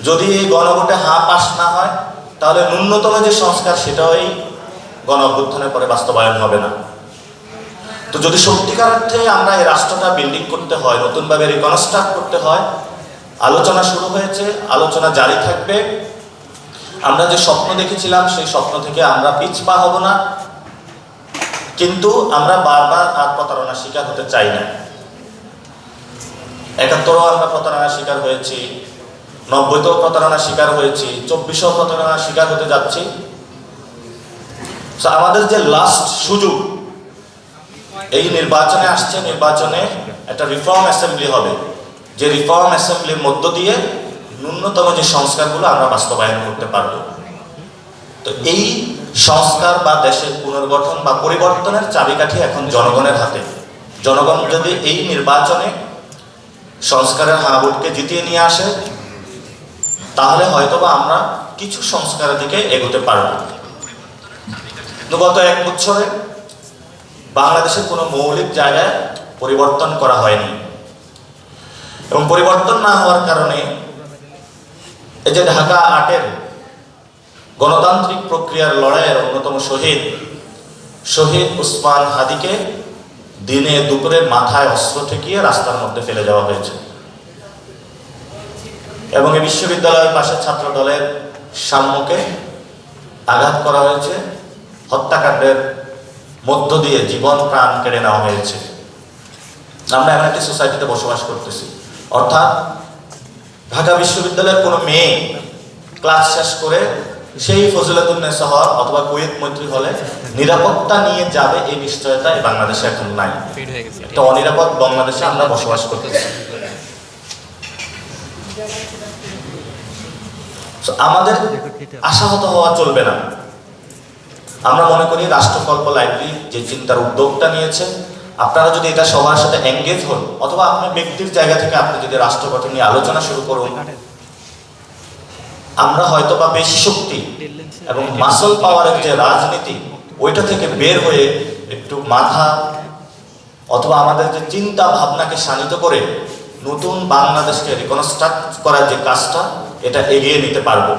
যদি এই গণভোটে পাস না হয়, তাহলে ন্যূনতম যে সংস্কার সেটাও এই গণ অভ্যুত্থানের পরে বাস্তবায়ন হবে না। তো যদি সত্যিকার অর্থে আমরা এই রাষ্ট্রটা বিল্ডিং করতে হয়, নতুনভাবে রিকনস্ট্রাক্ট করতে হয়, আলোচনা শুরু হয়েছে, আলোচনা জারি থাকবে। আমরা যে স্বপ্ন দেখেছিলাম সেই স্বপ্ন থেকে আমরা পিছপা হব না, কিন্তু আমরা বারবার আর প্রতারণার শিকার হতে চাই না। ৭১-ও আমরা প্রতারণার শিকার হয়েছি, ৯০-তেও প্রতারণার শিকার হয়েছি, ২৪-ও প্রতারণার শিকার হতে যাচ্ছি। আমাদের যে লাস্ট সুযোগ, এই নির্বাচনে আসছে, নির্বাচনে একটা রিফর্ম অ্যাসেম্বলি হবে, যে রিফর্ম অ্যাসেম্বলির মধ্য দিয়ে ন্যূনতম যে সংস্কারগুলো আমরা বাস্তবায়ন করতে পারব। তো এই সংস্কার বা দেশের পুনর্গঠন বা পরিবর্তনের চাবিকাঠি এখন জনগণের হাতে। জনগণ যদি এই নির্বাচনে সংস্কারের ভোটকে জিতিয়ে নিয়ে আসে, তাহলে হয়তোবা আমরা কিছু সংস্কারের দিকে এগোতে পারব। গত ১ বছরে বাংলাদেশের কোনো মৌলিক জায়গায় পরিবর্তন করা হয়নি, এবং পরিবর্তন না হওয়ার কারণে এই যে ঢাকা ৮-এর গণতান্ত্রিক প্রক্রিয়ার লড়াইয়ের অন্যতম শহীদ ওসমান হাদিকে দিনে দুপুরে মাথায় অস্ত্র ঠেকিয়ে রাস্তার মধ্যে ফেলে যাওয়া হয়েছে, এবং এই বিশ্ববিদ্যালয়ের পাশে ছাত্র দলের সাম্যকে আঘাত করা হয়েছে, হত্যাকাণ্ডের মধ্য দিয়ে জীবন প্রাণ কেড়ে নেওয়া হয়েছে। আমরা এমন একটি সোসাইটিতে বসবাস করতেছি, অর্থাৎ ঢাকা বিশ্ববিদ্যালয়ের কোনো মেয়ে ক্লাস শেষ করে সেই ফজিলাতুন্নেসা হল অথবা কুয়েত মৈত্রী হলে নিরাপত্তা নিয়ে যাবে, এই নিশ্চয়তা এই বাংলাদেশে এখন নাই। একটা অনিরাপদ বাংলাদেশে আমরা বসবাস করতেছি। আমাদের আশাহত হওয়া চলবে না। আমরা মনে করি রাষ্ট্রকল্প লাইব্রেরি যে চিন্তার উদ্যোগটা নিয়েছে, আপনারা যদি এটা সবার সাথে এঙ্গেজ হন, অথবা আপনার ব্যক্তির জায়গা থেকে আপনি যদি রাষ্ট্র গঠন নিয়ে আলোচনা শুরু করুন, আমরা হয়তো বা বেশি শক্তি এবং মাসল পাওয়ারের যে রাজনীতি, ওইটা থেকে বের হয়ে একটু মাথা অথবা আমাদের যে চিন্তা ভাবনাকে শানিত করে নতুন বাংলাদেশকে রিকনস্ট্রাক্ট করার যে কাজটা, এটা এগিয়ে নিতে পারবো।